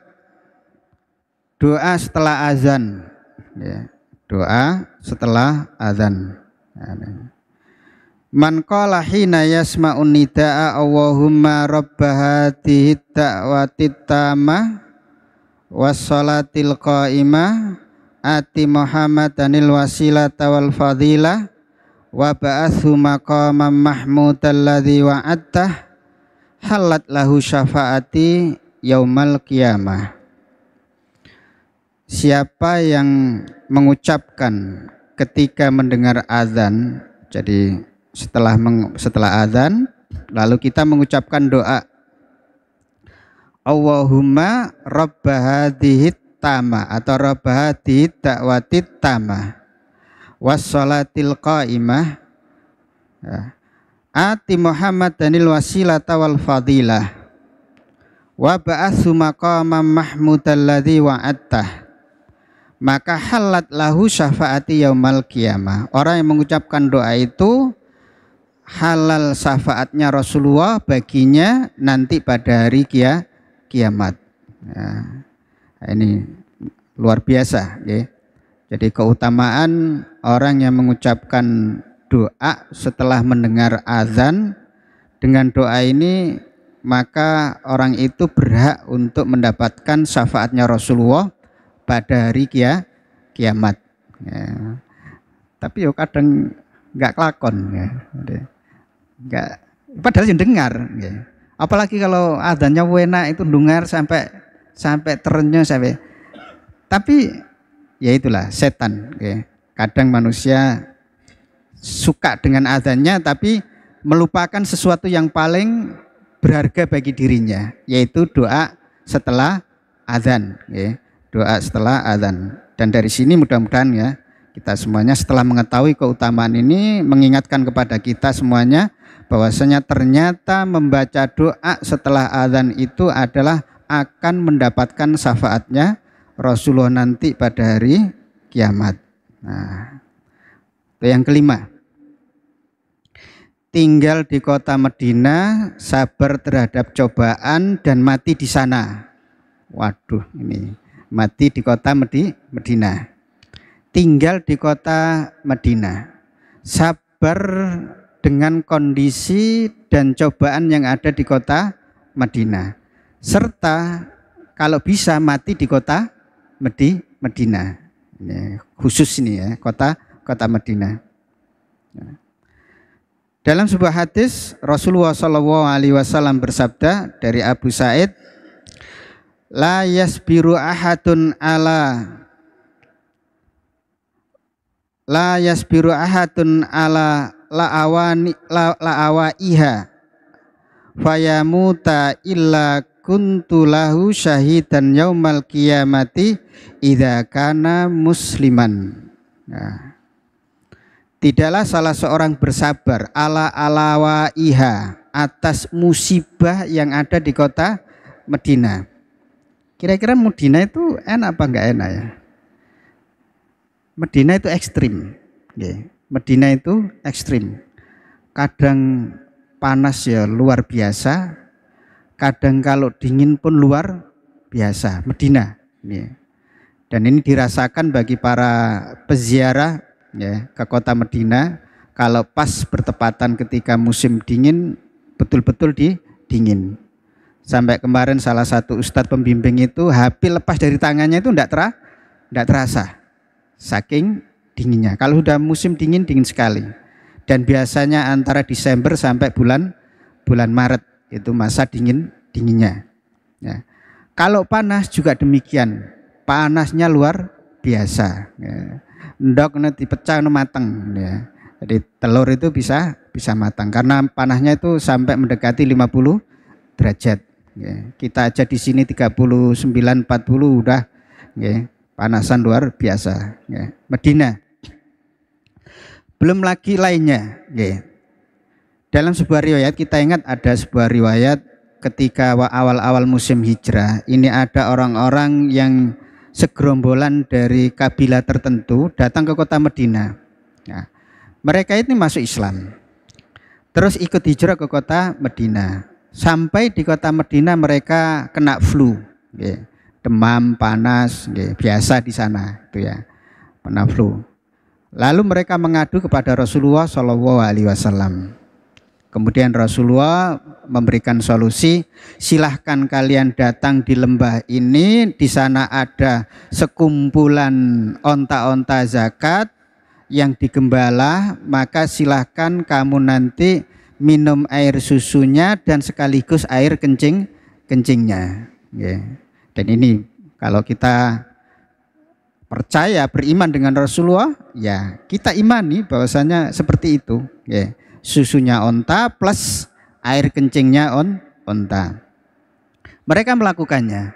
doa setelah azan, ya, doa setelah azan. Man qala hina yasma'un nida'a Allahumma rabba hadhihi da'watit tamah wassalatil qa'imah ati Muhammadanil wasilata wal fadilah wa ba'athu maqaman mahmudal ladzi wa'attah halat lahu syafaati yaumal qiyamah. Siapa yang mengucapkan ketika mendengar azan, jadi setelah azan lalu kita mengucapkan doa Allahumma rabba hadhihi tama atau rabba hadhihi da'watit tama wassalatil qa'imah ati Muhammadanil wasilata wal fadilah wa ba'atsu maqaman mahmudal ladzi wa'attah maka halat lahu syafaati yaumal qiyamah. Orang yang mengucapkan doa itu halal syafaatnya Rasulullah baginya nanti pada hari kiamat. Nah, ini luar biasa, ya. Jadi keutamaan orang yang mengucapkan doa setelah mendengar azan, dengan doa ini maka orang itu berhak untuk mendapatkan syafaatnya Rasulullah pada hari kiamat. Ya. Tapi yo kadang nggak kelakon, ya. Nggak, padahal yang dengar. Ya. Apalagi kalau adanya wena itu dengar sampai terenyuh sampai. Tapi ya itulah setan. Ya. Kadang manusia suka dengan azannya tapi melupakan sesuatu yang paling berharga bagi dirinya, yaitu doa setelah azan. Ya. Doa setelah azan. Dan dari sini mudah-mudahan ya kita semuanya setelah mengetahui keutamaan ini mengingatkan kepada kita semuanya bahwasanya ternyata membaca doa setelah azan itu adalah akan mendapatkan syafaatnya Rasulullah nanti pada hari kiamat. Nah, itu yang kelima. Tinggal di kota Madinah, sabar terhadap cobaan dan mati di sana. Waduh, ini mati di kota Madinah. Tinggal di kota Madinah, sabar dengan kondisi dan cobaan yang ada di kota Madinah, serta kalau bisa mati di kota Madinah. Ini khusus ini ya, kota Madinah. Dalam sebuah hadis Rasulullah SAW bersabda dari Abu Sa'id, la yasbiru ahadun ala la'awaiha fayamuta illa kuntu lahu syahidan yaumal qiyamati idza kana musliman. Nah, tidaklah salah seorang bersabar alawaiha atas musibah yang ada di kota Madinah. Kira-kira Madinah itu enak apa enggak enak ya? Madinah itu ekstrim. Madinah itu ekstrim. Kadang panas ya luar biasa, kadang kalau dingin pun luar biasa. Madinah. Dan ini dirasakan bagi para peziarah ya, ke kota Madinah. Kalau pas bertepatan ketika musim dingin, betul-betul dingin. Sampai kemarin salah satu ustadz pembimbing itu HP lepas dari tangannya itu enggak terasa. Saking dinginnya. Kalau sudah musim dingin, dingin sekali. Dan biasanya antara Desember sampai bulan Maret itu masa dinginnya. Ya. Kalau panas juga demikian. Panasnya luar biasa. Ya. Ndok nanti dipecah matang. Ya. Jadi telur itu bisa matang karena panasnya itu sampai mendekati 50 derajat. Ya. Kita aja di sini 39 40 udah ya, panasan luar biasa. Ya. Madinah. Belum lagi lainnya. Ya. Dalam sebuah riwayat kita ingat ada sebuah riwayat ketika awal-awal musim hijrah ini ada orang-orang yang segerombolan dari kabilah tertentu datang ke kota Madinah. Nah, mereka ini masuk Islam, terus ikut hijrah ke kota Madinah. Sampai di kota Madinah mereka kena flu, demam, panas, biasa di sana, itu ya, kena flu. Lalu mereka mengadu kepada Rasulullah SAW. Kemudian Rasulullah memberikan solusi, silahkan kalian datang di lembah ini, di sana ada sekumpulan onta-onta zakat yang digembala, maka silahkan kamu nanti minum air susunya dan sekaligus air kencingnya. Dan ini kalau kita percaya beriman dengan Rasulullah, ya kita imani bahwasanya seperti itu. Susunya onta plus air kencingnya onta. Mereka melakukannya.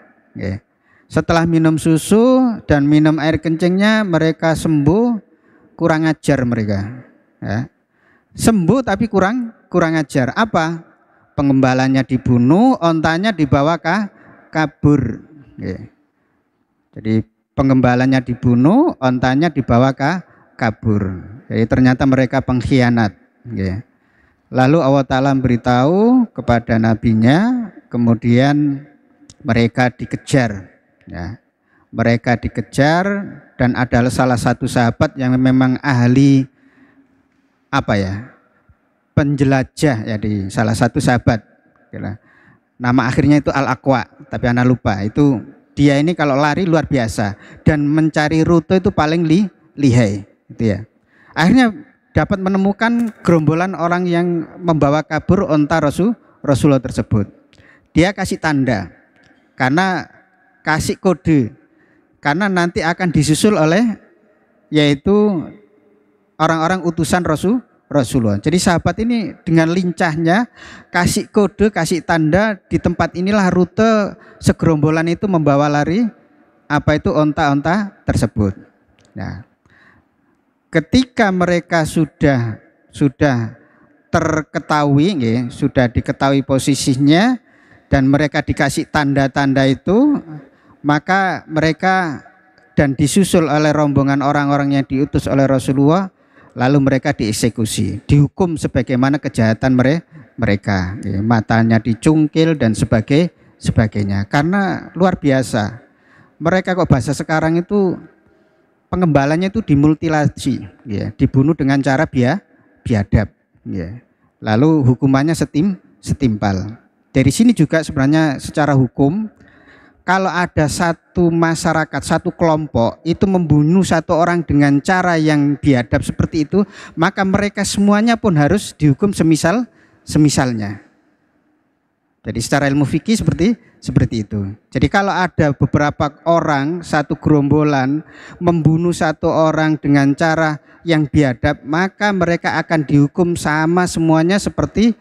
Setelah minum susu dan minum air kencingnya, mereka sembuh. Kurang ajar mereka. Sembuh tapi kurang ajar. Apa? Pengembalanya dibunuh, ontanya dibawa kabur. Jadi pengembalanya dibunuh, ontanya dibawa kabur. Jadi ternyata mereka pengkhianat. Lalu Allah Ta'ala beritahu kepada nabinya, kemudian mereka dikejar. Mereka dikejar dan adalah salah satu sahabat yang memang ahli penjelajah, jadi salah satu sahabat. Nama akhirnya itu Al-Aqwa, tapi anak lupa. Itu dia ini kalau lari luar biasa dan mencari rute itu paling lihai, gitu ya. Akhirnya dapat menemukan gerombolan orang yang membawa kabur onta Rasulullah tersebut. Dia kasih tanda, karena kasih kode, karena nanti akan disusul oleh yaitu orang-orang utusan Rasulullah. Jadi sahabat ini dengan lincahnya kasih kode, kasih tanda, di tempat inilah rute segerombolan itu membawa lari onta-onta tersebut. Nah, ketika mereka sudah terketahui, sudah diketahui posisinya dan mereka dikasih tanda-tanda itu, maka mereka dan disusul oleh rombongan orang-orang yang diutus oleh Rasulullah, lalu mereka dieksekusi, dihukum sebagaimana kejahatan mereka. Matanya dicungkil dan sebagainya. Karena luar biasa. Mereka kok bahasa sekarang itu pengembalanya itu dimutilasi, dibunuh dengan cara biadab. Lalu hukumannya setimpal. Dari sini juga sebenarnya secara hukum, kalau ada satu masyarakat, satu kelompok itu membunuh satu orang dengan cara yang biadab seperti itu, maka mereka semuanya pun harus dihukum semisalnya. Jadi secara ilmu fikih seperti itu. Jadi kalau ada beberapa orang, satu gerombolan membunuh satu orang dengan cara yang biadab, maka mereka akan dihukum sama semuanya seperti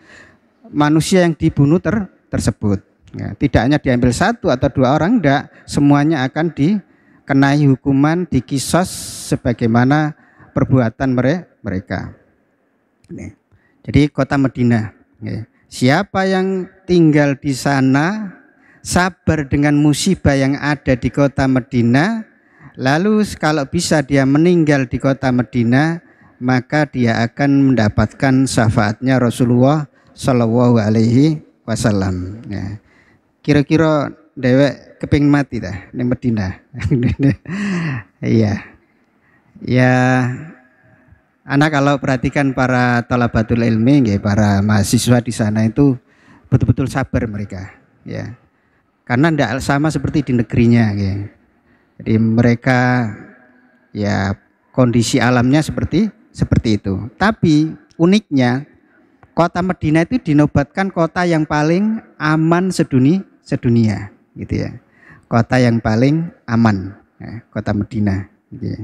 manusia yang dibunuh tersebut. Ya, tidak hanya diambil satu atau dua orang, enggak, semuanya akan dikenai hukuman, dikisos sebagaimana perbuatan mereka. Jadi kota Madinah. Siapa yang tinggal di sana, sabar dengan musibah yang ada di kota Madinah, lalu kalau bisa dia meninggal di kota Madinah, maka dia akan mendapatkan syafaatnya Rasulullah Shallallahu Alaihi Wasallam. Ya. Kira-kira dewek kepingin mati dah di Madinah. Iya. Ya. Anak kalau perhatikan para thalabatul ilmi, para mahasiswa di sana itu betul-betul sabar mereka, ya. Karena tidak sama seperti di negerinya, ya. Jadi mereka ya kondisi alamnya seperti itu. Tapi uniknya kota Madinah itu dinobatkan kota yang paling aman sedunia, gitu ya. Kota yang paling aman, ya, kota Madinah. Gitu ya.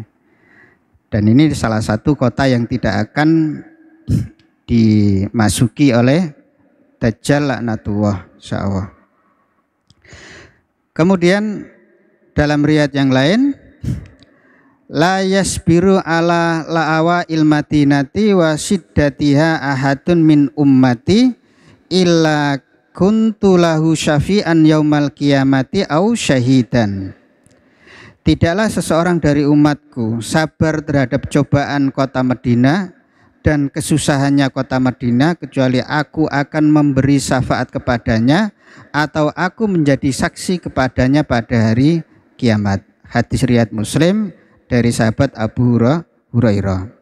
Dan ini salah satu kota yang tidak akan dimasuki oleh Dajjal laknatullah, insyaallah. Kemudian dalam riwayat yang lain, la yasbiru ala la'awa ilmatinati wa siddatiha ahadun min ummati illa kuntu lahu syafi'an yaumal qiyamati au syahidan. Tidaklah seseorang dari umatku sabar terhadap cobaan kota Madinah dan kesusahannya kota Madinah kecuali aku akan memberi syafaat kepadanya atau aku menjadi saksi kepadanya pada hari kiamat. Hadis riwayat Muslim dari sahabat Abu Hurairah.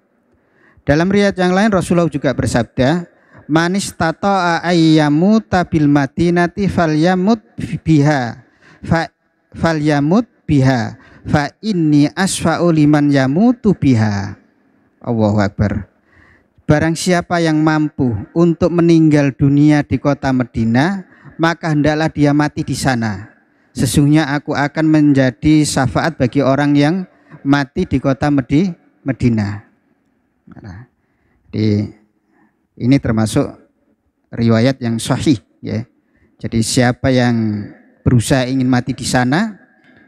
Dalam riwayat yang lain Rasulullah juga bersabda, manis tata'a ayyamuta bil madinati falyamut biha fa inni asfa'u liman yamutu biha. Allahu Akbar. Barang siapa yang mampu untuk meninggal dunia di kota Madinah, maka hendaklah dia mati di sana. Sesungguhnya aku akan menjadi syafaat bagi orang yang mati di kota Madinah. Nah, ini termasuk riwayat yang sahih, ya. Jadi siapa yang berusaha ingin mati di sana,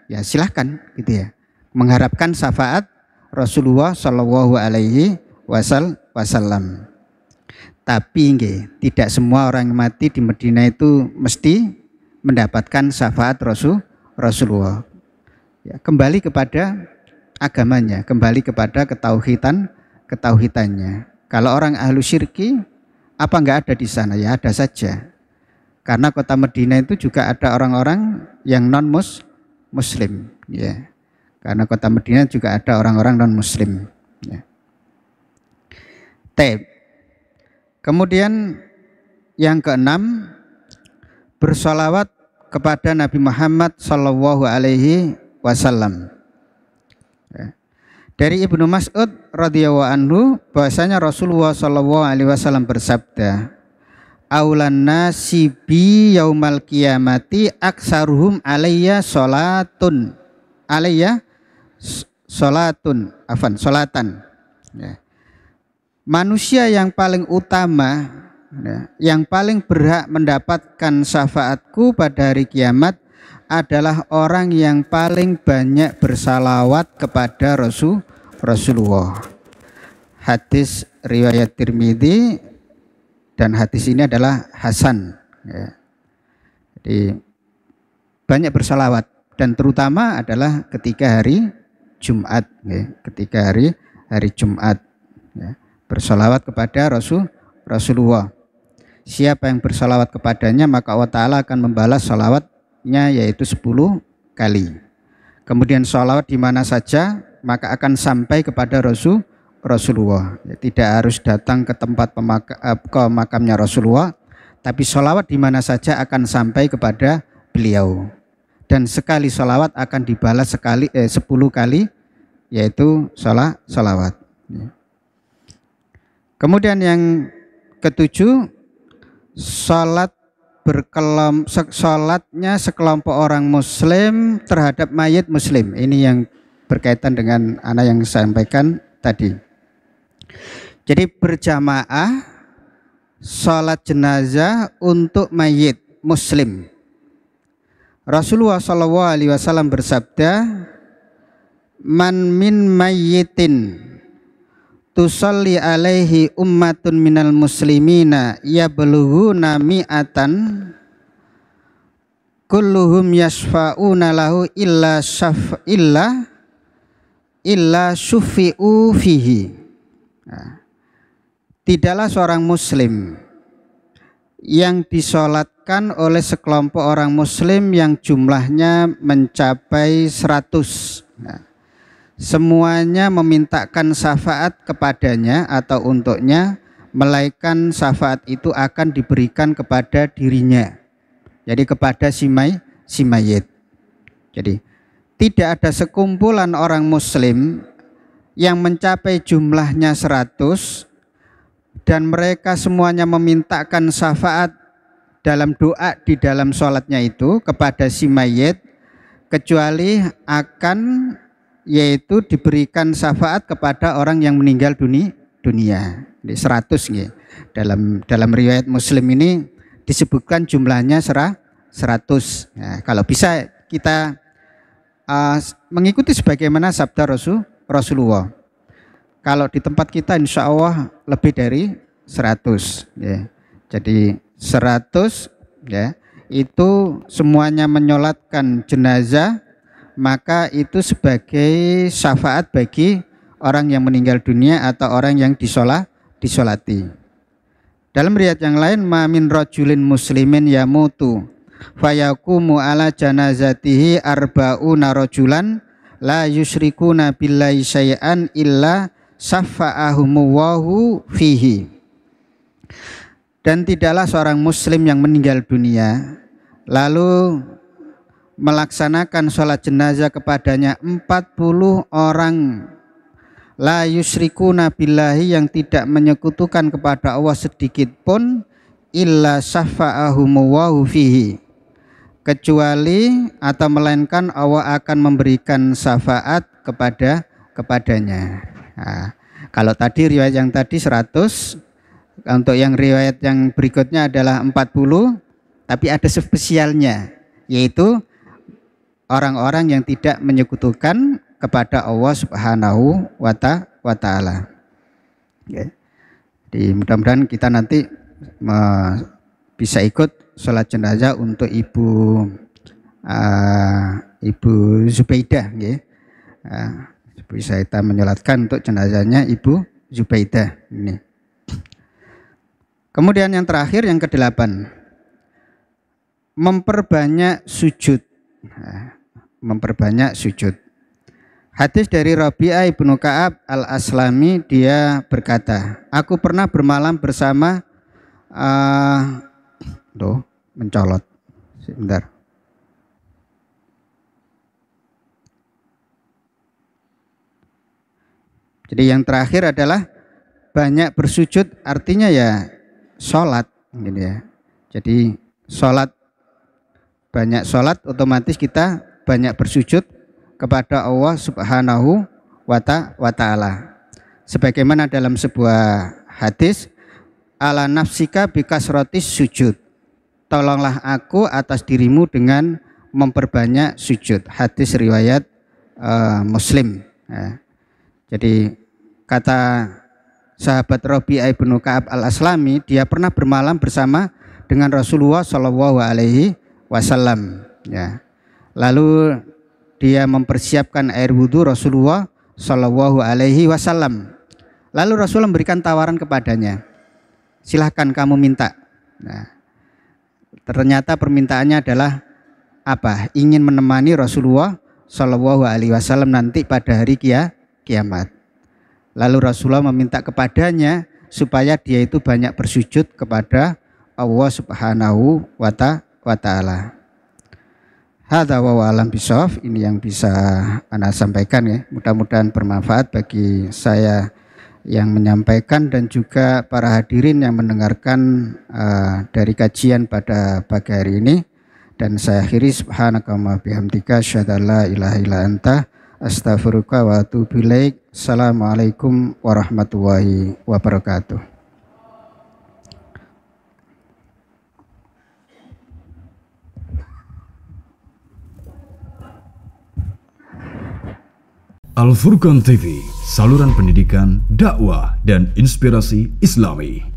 ya silahkan, gitu ya, mengharapkan syafaat Rasulullah Shallallahu Alaihi Wasallam. Tapi tidak semua orang yang mati di Madinah itu mesti mendapatkan syafaat Rasulullah. Ya, kembali kepada agamanya, kembali kepada ketauhidannya. Kalau orang ahlu syirki, apa enggak ada di sana? Ya ada saja. Karena kota Madinah itu juga ada orang-orang yang non-muslim, ya. Karena kota Madinah juga ada orang-orang non-muslim, ya. Kemudian yang keenam, bersolawat kepada Nabi Muhammad Sallallahu Alaihi Wasallam. Dari Ibnu Mas'ud radhiyallahu anhu bahwasanya Rasulullah Sallallahu Alaihi Wasallam bersabda, aulan nasi bi yaumal qiyamati aksaruhum alayya salatun solatan. Ya. Manusia yang paling utama, ya, yang paling berhak mendapatkan syafaatku pada hari kiamat adalah orang yang paling banyak bersalawat kepada Rasulullah. Hadis riwayat Tirmidzi dan hadis ini adalah hasan, ya. Jadi banyak bersalawat dan terutama adalah ketika hari Jumat, ya. Ketika hari Jumat, ya. Bersalawat kepada Rasulullah. Siapa yang bersalawat kepadanya maka Allah Ta'ala akan membalas salawatnya yaitu 10 kali. Kemudian salawat di mana saja maka akan sampai kepada Rasulullah. Ya, tidak harus datang ke tempat ke makamnya Rasulullah, tapi salawat di mana saja akan sampai kepada beliau. dan sekali sholawat akan dibalas 10 kali, yaitu sholawat. Kemudian yang ketujuh, sholatnya sekelompok orang muslim terhadap mayit muslim. Ini yang berkaitan dengan anak yang saya sampaikan tadi. Jadi berjamaah sholat jenazah untuk mayit muslim. Rasulullah SAW bersabda, "Man min mayyitin tusalli alaihi ummatun minal muslimina yablughuna mi'atan kulluhum yashfa'una lahu illa syufi'u fihi." Tidaklah seorang muslim yang disolatkan oleh sekelompok orang muslim yang jumlahnya mencapai 100. Semuanya memintakan syafaat kepadanya atau untuknya, melainkan syafaat itu akan diberikan kepada dirinya. Jadi kepada si mayit. Jadi tidak ada sekumpulan orang muslim yang mencapai jumlahnya 100 dan mereka semuanya memintakan syafaat dalam doa di dalam sholatnya itu kepada si mayit, kecuali akan yaitu diberikan syafaat kepada orang yang meninggal dunia. Di 100 ya. Dalam riwayat Muslim ini disebutkan jumlahnya 100. Nah, kalau bisa kita mengikuti sebagaimana sabda Rasulullah. Kalau di tempat kita insya Allah lebih dari 100 ya. Jadi 100 ya, itu semuanya menyolatkan jenazah, maka itu sebagai syafaat bagi orang yang meninggal dunia atau orang yang disolati. Dalam riwayat yang lain, ma min rajulin muslimin yamutu fayaqumu ala janazatihi arba'una rajulan la yusyrikuna billahi syai'an illa syafa'ahumullahu fihi. Dan tidaklah seorang muslim yang meninggal dunia lalu melaksanakan sholat jenazah kepadanya 40 orang la yusyrikuna billahi, yang tidak menyekutukan kepada Allah sedikit pun, illa syafa'ahumullahu fihi, kecuali atau melainkan Allah akan memberikan syafaat kepadanya. Nah, kalau tadi riwayat yang tadi 100, untuk yang riwayat yang berikutnya adalah 40, tapi ada spesialnya, yaitu orang-orang yang tidak menyekutukan kepada Allah Subhanahu wa Ta'ala. Ya. Jadi mudah-mudahan kita nanti bisa ikut sholat jenazah untuk Ibu Zubaidah, ya. Bisa kita menyolatkan untuk jenazahnya Ibu Zubaidah ini. Kemudian yang terakhir, yang ke-8, memperbanyak sujud. Memperbanyak sujud. Hadis dari Rabi'ah ibnu Ka'ab al-Aslami, dia berkata, aku pernah bermalam bersama mencolot. Sebentar. Jadi yang terakhir adalah banyak bersujud, artinya ya sholat, gitu ya. Jadi sholat, banyak sholat, otomatis kita banyak bersujud kepada Allah Subhanahu wa Ta'ala. Sebagaimana dalam sebuah hadis, ala nafsika bikasrotis sujud, tolonglah aku atas dirimu dengan memperbanyak sujud. Hadis riwayat Muslim. Ya. Jadi kata sahabat Rabi'ah ibnu Ka'ab al-Aslami, dia pernah bermalam bersama dengan Rasulullah Shallallahu Alaihi Wasallam. Ya. Lalu dia mempersiapkan air wudhu Rasulullah Shallallahu Alaihi Wasallam. Lalu Rasul memberikan tawaran kepadanya, silahkan kamu minta. Nah, ternyata permintaannya adalah apa? Ingin menemani Rasulullah Shallallahu Alaihi Wasallam nanti pada hari kiamat. Lalu Rasulullah meminta kepadanya supaya dia itu banyak bersujud kepada Allah Subhanahu wa Ta'ala. Hadza wa alam bisawab. Ini yang bisa Ana sampaikan ya. Mudah-mudahan bermanfaat bagi saya yang menyampaikan dan juga para hadirin yang mendengarkan dari kajian pada pagi hari ini. Dan saya akhiri, subhanakallahumma bihamdika asyhadu an la ilaha illa anta astaghfiruka wa atubu ilaik. Assalamualaikum warahmatullahi wabarakatuh. Al Furqan TV, saluran pendidikan, dakwah, dan inspirasi Islami.